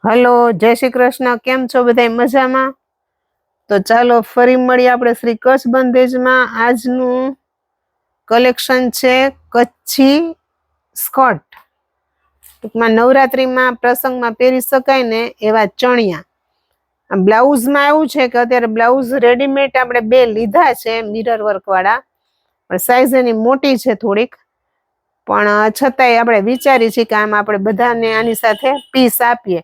Hello जय श्री कृष्ण। केम छो बधाय मजामां? तो चालो फरी मळीए आपणे श्री कच्छ बंधेजमां। आजनुं कलेक्शन छे कच्छी स्कर्ट। टूंकमां नवरात्रीमां प्रसंगमां पेरी शकाय ने एवा चणिया। ब्लाउज में एवुं छे के अत्यारे ब्लाउज रेडीमेड आपणे बे लीधा छे मिरर वर्क वाळा, पण साइज एनी मोटी छे थोड़ीक, पण छतांय आपणे विचारी छे के आम आपणे बधाने आनी साथे पीस आपीए,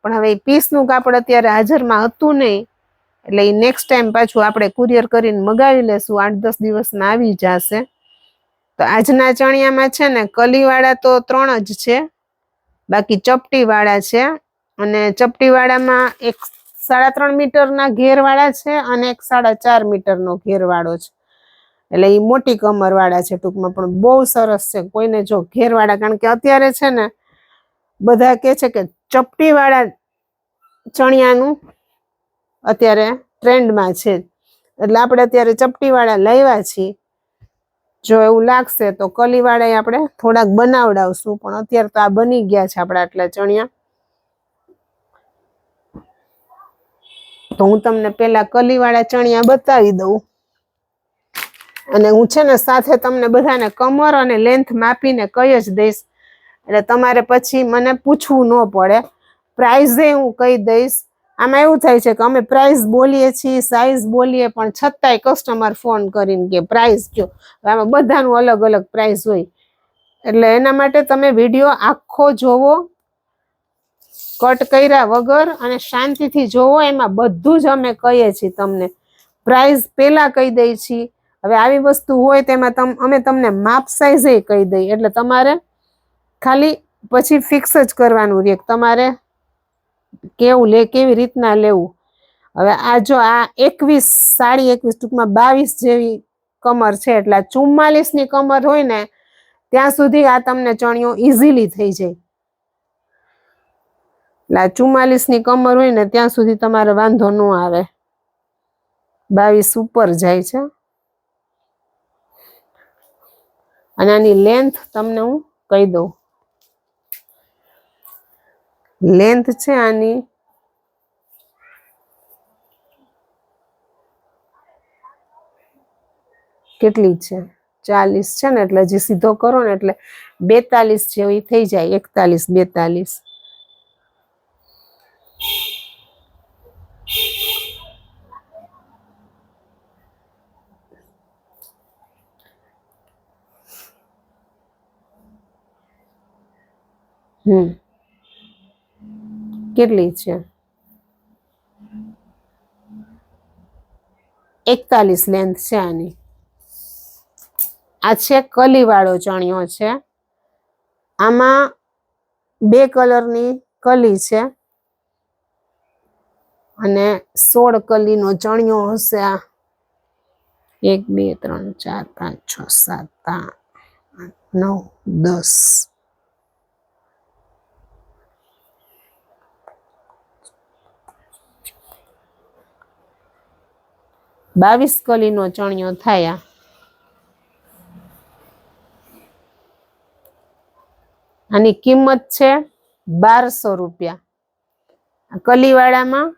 पण हवे पीसनुं कापड अत्यारे हाजरमां हतुं नहीं, એટલે ઈ નેક્સ્ટ ટાઈમ પાછું આપણે કુરિયર કરીને મગાવી લેશું, 8-10 દિવસમાં આવી જશે। તો આજના ચણિયામાં છે ને કલીવાળા તો 3 જ છે, બાકી ચપટીવાળા છે, અને ચપટીવાળામાં એક 3.5 મીટરના ઘેરવાળા છે અને એક 4.5 મીટરનો ઘેરવાળો છે, એટલે ઈ મોટી કમરવાળા છે ટૂંકમાં, પણ બહુ સરસ છે। કોઈને જો ઘેરવાળા, કારણ કે અત્યારે છે ને બધા કહે છે કે ચપટીવાળા ચણિયાનું અત્યારે ટ્રેન્ડમાં છે, એટલે આપણે અત્યારે ચપટીવાળા લાવ્યા છીએ। જો એવું લાગશે તો કલીવાળા આપણે થોડાક બનાવડાવશું, પણ અત્યારે તો આ બની ગયા છે આપણા આટલા ચણિયા। તો હું તમને પહેલા કલીવાળા ચણિયા બતાવી દઉં, અને હું છે ને સાથે તમને બધાને કમર અને લેન્થ માપીને કહી જ દઈશ, એટલે તમારે પછી મને પૂછવું ન પડે। પ્રાઇઝ હું કહી દઈશ। આમાં એવું થાય છે કે અમે પ્રાઇસ બોલીએ છીએ, સાઇઝ બોલીએ, પણ છતાંય કસ્ટમર ફોન કરીને કે પ્રાઇસ કયો। આમાં બધાનું અલગ અલગ પ્રાઇસ હોય, એટલે એના માટે તમે વિડીયો આખો જોવો, કટ કર્યા વગર અને શાંતિથી જોવો। એમાં બધું જ અમે કહીએ છીએ તમને, પ્રાઇસ પહેલા કહી દઈએ છીએ। હવે આવી વસ્તુ હોય તેમાં અમે તમને માપ સાઇઝે કહી દઈએ, એટલે તમારે ખાલી પછી ફિક્સ જ કરવાનું રહે તમારે કેવું લે, કેવી રીતના લેવું। હવે આ જો આ 21 21.5 ટૂંકમાં 22 જેવી કમર છે, એટલે 44ની કમર હોય ને ત્યાં સુધી આ તમને ચણિયો ઈઝીલી થઈ જાય। એટલે 44ની કમર હોય ને ત્યાં સુધી તમારે વાંધો ન આવે, 22 ઉપર જાય છે। અને આની લેન્થ તમને હું કહી દઉં, લેન્થ છે આની કેટલી છે, 40 છે ને, એટલે હજી સીધો કરો ને એટલે 42 જેવી થઈ જાય, 41-42। કેટલી છે, 41 લેન્થ છે આની। આ છે કલીવાળો ચણિયો છે, આમાં 2 કલરની કલી છે, અને 16 કલીનો ચણિયો હશે આ। 1 2 3 4 5 6 7 8 9 10 22 કલીનો ચણિયો થાય। આની કિંમત છે 1200 રૂપિયા। કલીવાળામાં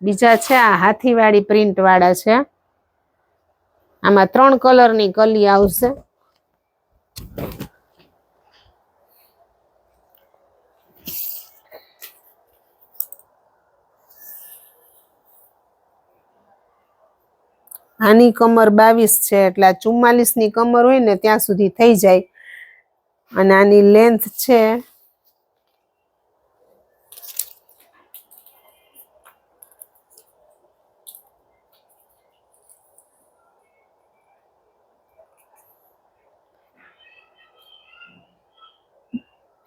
બીજા છે આ હાથીવાળી પ્રિન્ટ વાળા છે, આમાં 3 કલરની કલી આવશે। આની કમર 22 છે, એટલે 44ની કમર હોય ને ત્યાં સુધી થઈ જાય, અને આની લેન્થ છે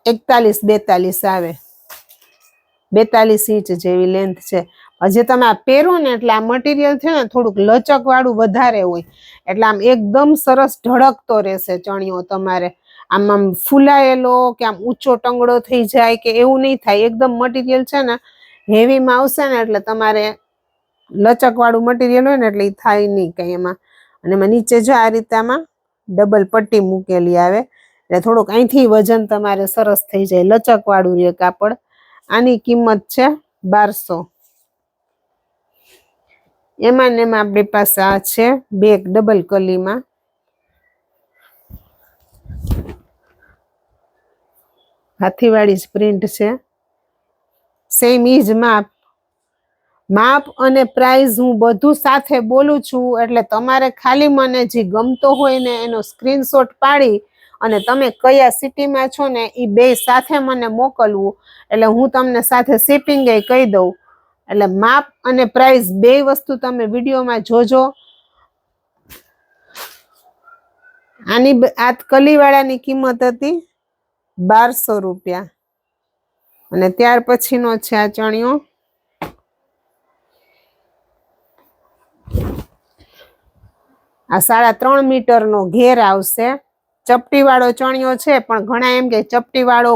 41-42 આવે, 42 ઇંચ જેવી લેન્થ છે। હજી તમે આ પહેરો ને એટલે આ મટીરિયલ છે ને થોડુંક લચક વાળું વધારે હોય, એટલે આમ એકદમ સરસ ઢળકતો રહેશે ચણિયો તમારે। આમ ફૂલાયેલો કે આમ ઊંચો ટંગડો થઈ જાય કે એવું નહીં થાય, એકદમ મટીરિયલ છે ને હેવીમાં આવશે ને એટલે તમારે લચક વાળું મટીરિયલ હોય ને એટલે એ થાય નહીં કંઈ એમાં। અને એમાં નીચે જો આ રીતે આમાં ડબલ પટ્ટી મૂકેલી આવે, એટલે થોડુંક અહીંથી વજન તમારે સરસ થઈ જાય, લચક વાળું રહે કાપડ। આની કિંમત છે 1200. એમાં ને એમાં આપણી પાસે આ છે બેગ ડબલ કલીમાં. હાથીવાળી જ પ્રિન્ટ છે. સેમ ઈ જ માપ અને પ્રાઇસ હું બધું સાથે બોલું છું, એટલે તમારે ખાલી મને જે ગમતો હોય ને એનો સ્ક્રીનશોટ પાડી અને તમે કયા સિટીમાં છો ને એ બે સાથે મને મોકલવું, એટલે હું તમને સાથે શિપિંગ એ કહી દઉં. એટલે માપ અને પ્રાઇસ બે વસ્તુ તમે વિડીયોમાં જોજો. આની આ કલીવાળાની કિંમત હતી 1200 રૂપિયા. અને ત્યાર પછીનો છે આ ચણિયો. આ 3.5 મીટરનો ઘેર આવશે. ચપટી વાળો ચણિયો છે, પણ ઘણા એમ કે ચપટી વાળો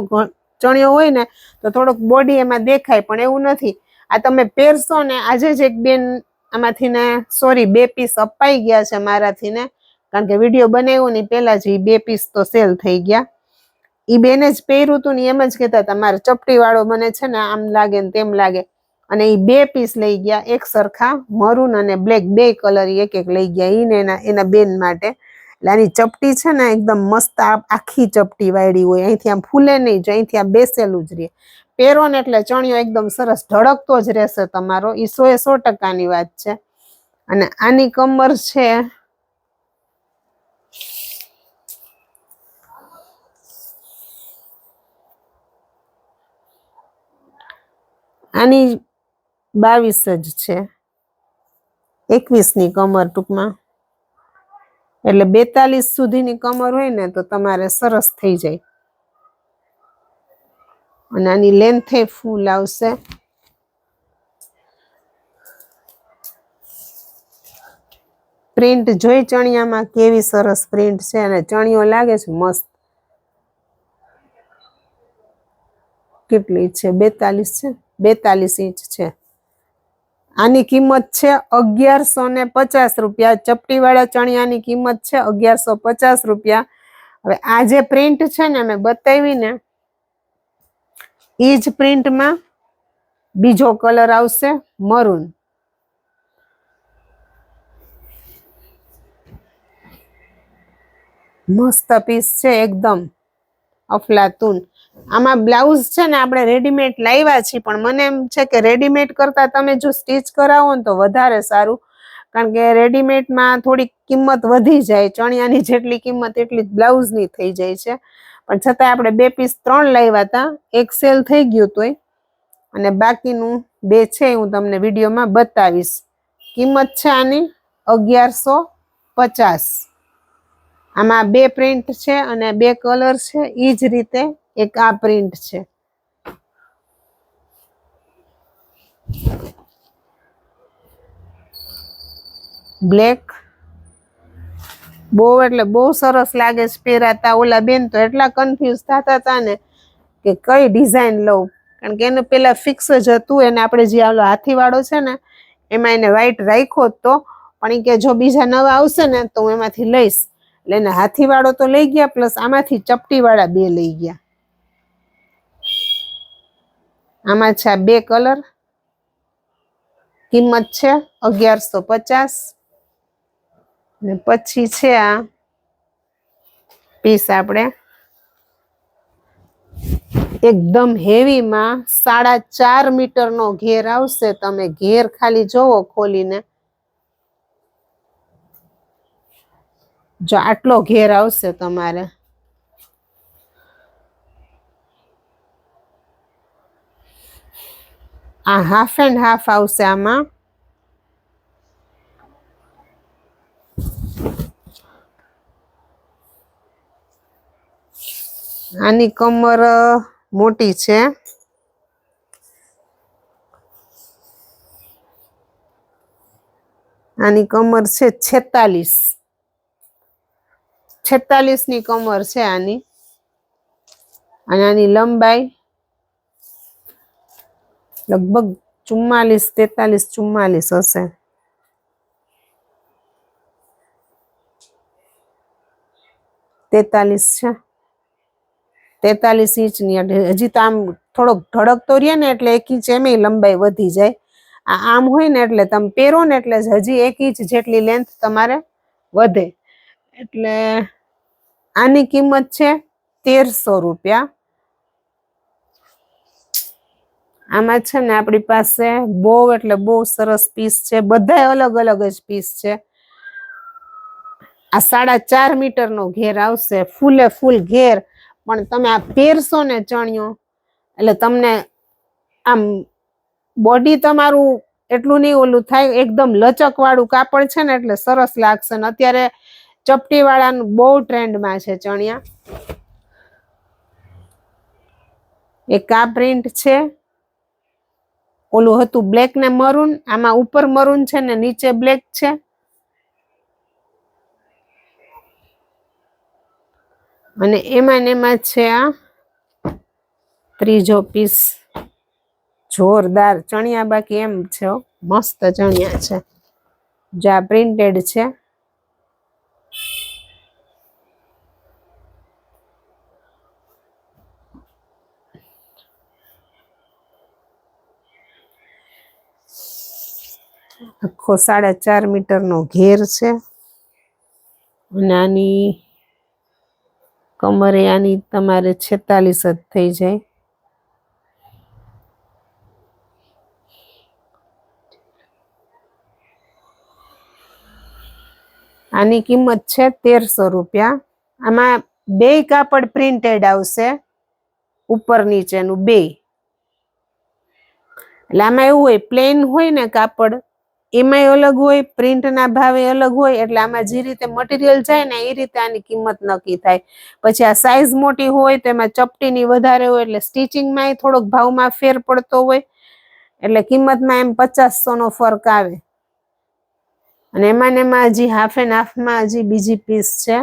ચણિયો હોય ને તો થોડોક બોડી એમાં દેખાય, પણ એવું નથી. આ તમે પહેરશો ને, આજે જ એક બેન આમાંથી ને સોરી 2 પીસ અપાઈ ગયા છે મારાથી ને, કારણ કે વિડીયો બનાવ્યો ને પહેલા જ 2 પીસ તો સેલ થઈ ગયા. ઈ બેને જ પહેર્યું હતું ને એમ જ કહેતા હતા મારે ચપટી વાળો મને છે ને આમ લાગે ને તેમ લાગે, અને ઈ 2 પીસ લઈ ગયા, એક સરખા મરૂન અને બ્લેક 2 કલર એક લઈ ગયા ઈ ને એના બેન માટે. એટલે આની ચપટી છે ને એકદમ મસ્ત આખી ચપટી વાળી હોય, અહીંથી આમ ફૂલે નહીં, જો અહીંથી આ બેસેલું જ રહે. પહેરો ને એટલે ચણિયો એકદમ સરસ ઢળકતો જ રહેશે તમારો. ઈ 100% વાત છે. અને આની કમર છે આની 22 જ છે, 21ની કમર ટૂંકમાં. એટલે 42 સુધીની કમર હોય ને તો તમારે સરસ થઈ જાય. અને આની લેન્થ ફૂલ આવશે. પ્રિન્ટ જોઈ ચણિયામાં કેવી સરસ પ્રિન્ટ છે, અને ચણિયો લાગે છે મસ્ત. કેટલી છે? 42 છે, 42 ઇંચ છે. આની કિંમત છે 1150 રૂપિયા. ચપટી વાળા ચણિયાની કિંમત છે 1150 રૂપિયા. હવે આ જે પ્રિન્ટ છે ને મેં બતાવી ને, ઈ જ પ્રિન્ટમાં બીજો કલર આવશે મરૂન. મસ્ત પીસ છે એકદમ અફલાતુન. આમાં બ્લાઉઝ છે ને આપણે રેડીમેડ લાવ્યા છીએ, પણ મને એમ છે કે રેડીમેડ કરતા તમે જો સ્ટીચ કરાવો ને તો વધારે સારું, કારણ કે રેડીમેડમાં થોડી કિંમત વધી જાય, ચણિયાની જેટલી કિંમત એટલી બ્લાઉઝની થઈ જાય છે. પણ છતાં આપણે 2 પીસ 3 લાવ્યા હતા, એક સેલ થઈ ગયું તોય, અને બાકીનું 2 છે હું તમને વિડીયોમાં બતાવીશ. કિંમત છે આની 1150. આમાં 2 પ્રિન્ટ છે અને 2 કલર છે. ઈ જ રીતે એક આ પ્રિન્ટ છે. બ્લેક બહુ એટલે બહુ સરસ લાગે છે પહેરાતા. ઓલા બેન તો એટલા કન્ફ્યુઝ થતા હતા ને કે કઈ ડિઝાઇન લઉં, કારણ કે એને પેલા ફિક્સ જ હતું. એને આપણે જે આલો હાથીવાળો છે ને એમાં એને વ્હાઈટ રાખ્યો તો, પણ એ કે જો બીજા નવા આવશે ને તો હું એમાંથી લઈશ. એટલે એને હાથીવાળો તો લઈ ગયા, પ્લસ આમાંથી ચપટીવાળા 2 લઈ ગયા. આમાં છે આ 2 કલર. કિંમત છે 1150. ને પછી છે આ પીસ આપણે એકદમ હેવીમાં 4.5 મીટરનો ઘેર આવશે. તમે ઘેર ખાલી જોવો ખોલીને, જો આટલો ઘેર આવશે તમારે. આ હાફ એન્ડ હાફ આવશે આમાં. આની કમર મોટી છે. આની કમર છે 46ની કમર છે આની. અને આની લંબાઈ લગભગ 44 હશે. છે 43 ઇંચની. હજી તો આમ થોડોક ધડકતો રહે ને એટલે 1 ઇંચ એમ લંબાઈ વધી જાય. આ આમ હોય ને એટલે તમે પહેરો ને એટલે હજી 1 ઇંચ જેટલી લેન્થ તમારે વધે. એટલે આની કિંમત છે 1300 રૂપિયા. આમાં છે ને આપણી પાસે બહુ એટલે બહુ સરસ પીસ છે, બધા અલગ અલગ જ પીસ છે. આ 4.5 મીટરનો ઘેર આવશે, ફૂલે ફૂલ ઘેર. પણ તમે આ પહેરશો ને ચણિયો એટલે તમને આમ બોડી તમારું એટલું નહીં ઓલું થાય, એકદમ લચક વાળું કાપડ છે ને એટલે સરસ લાગશે. ને અત્યારે ચપટી વાળાનું બહુ ટ્રેન્ડમાં છે ચણિયા. એક આ પ્રિન્ટ છે, ઓલું હતું બ્લેક ને મરૂન, આમાં ઉપર મરૂન છે ને નીચે બ્લેક છે. અને એમાં ને એમાં છે આ ત્રીજો પીસ. જોરદાર ચણિયા, બાકી એમ છે મસ્ત ચણિયા છે. જે આ પ્રિન્ટેડ છે. આખો 4.5 મીટરનો ઘેર છે. અને આની કમરે આની તમારે 46 જ થઈ જાય. આની કિંમત છે 1300 રૂપિયા. આમાં 2 કાપડ પ્રિન્ટેડ આવશે, ઉપર નીચેનું 2. એટલે આમાં એવું હોય, પ્લેન હોય ને કાપડ એમાંય અલગ હોય, પ્રિન્ટના ભાવે અલગ હોય. એટલે આમાં જે રીતે મટીરિયલ જાય ને એ રીતે આની કિંમત નક્કી થાય. પછી આ સાઈઝ મોટી હોય તો એમાં ચપટીની વધારે હોય એટલે સ્ટિચિંગમાં થોડોક ભાવમાં ફેર પડતો હોય. એટલે કિંમતમાં એમ 2500નો ફરક આવે. અને એમાં ને એમાં હજી હાફ એન્ડ હાફમાં હજી બીજી પીસ છે.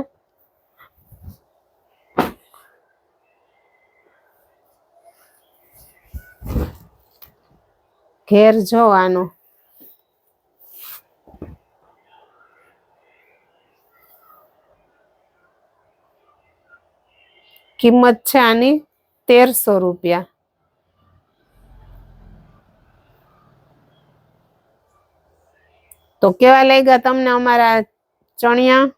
ઘેર જો આનો કિંમત છે આની 1300 રૂપિયા. તો કેવા લાગ્યા તમને અમારા ચણિયા?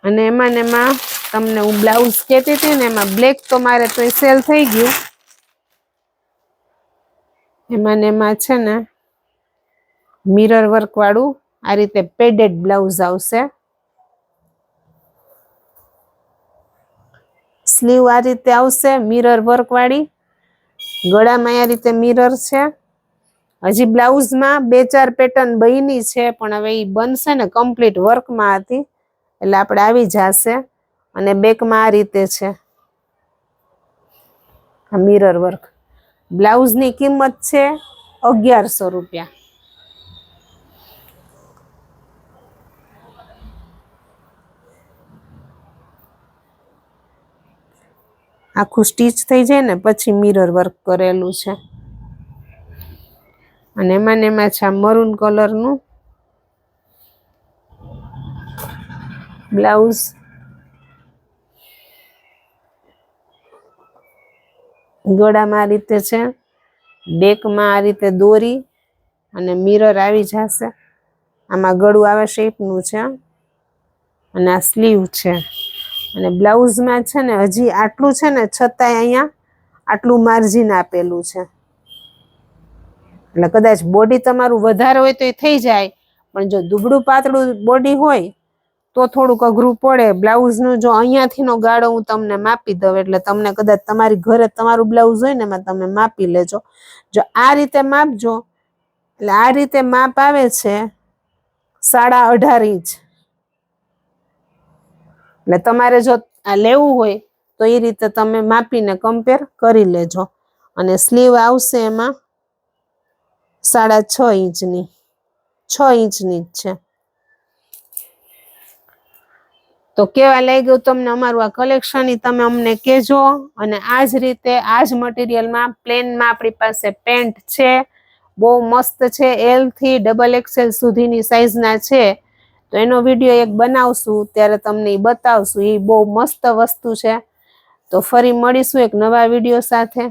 અને એમાં ને એમાં તમને હું બ્લાઉઝ કહેતી હતી ને, એમાં બ્લેક તો મારે તો સેલ થઈ ગયું. એમાં ને એમાં છે ને મિરર વર્ક વાળું આ રીતે પેડેડ બ્લાઉઝ આવશે. સ્લીવ આ રીતે આવશે મિરર વર્ક વાળી. ગળામાં આ રીતે મિરર છે. હજી બ્લાઉઝમાં 2-4 પેટર્ન બની છે, પણ હવે એ બનશે ને કમ્પ્લીટ વર્કમાં હતી એટલે આપણે આવી જશે. અને બેકમાં આ રીતે છે આ મિરર વર્ક. બ્લાઉઝની કિંમત છે 1100 રૂપિયા. આખું સ્ટીચ થઈ જાય ને પછી મિરર વર્ક કરેલું છે. અને એમાં ને એમાં છે આ મરૂન કલરનું બ્લાઉઝ. ગળામાં આ રીતે છે, બેકમાં આ રીતે દોરી અને મિરર આવી જશે. આમાં ગળું આવા શેપનું છે. અને આ સ્લીવ છે. અને બ્લાઉઝમાં છે ને હજી આટલું છે ને છતાંય અહીંયા આટલું માર્જિન આપેલું છે. એટલે કદાચ બોડી તમારું વધારે હોય તો એ થઈ જાય, પણ જો દુબળું પાતળું બોડી હોય તો થોડુંક અઘરું પડે. બ્લાઉઝનું જો અહીંયાથી નો ગાળો હું તમને માપી દઉં એટલે તમને કદાચ તમારી ઘરે તમારું બ્લાઉઝ હોય ને એમાં તમે માપી લેજો. જો આ રીતે માપજો એટલે આ રીતે માપ આવે છે 18.5 ઇંચ. એટલે તમારે જો આ લેવું હોય તો એ રીતે તમે માપીને કમ્પેર કરી લેજો. અને સ્લીવ આવશે એમાં 6.5 ઇંચની, 6 ઇંચની જ છે. તો કેવા લાગ્યું તમને અમારું આ કલેક્શન એ તમે અમને કહેજો. અને આ જ રીતે આ જ મટીરિયલમાં પ્લેનમાં આપણી પાસે પેન્ટ છે, બહુ મસ્ત છે. L થી XXL સુધીની સાઈઝના છે. તો એનો વિડીયો એક બનાવશું ત્યારે તમને એ બતાવશું. એ બહુ મસ્ત વસ્તુ છે. તો ફરી મળીશું એક નવા વિડીયો સાથે.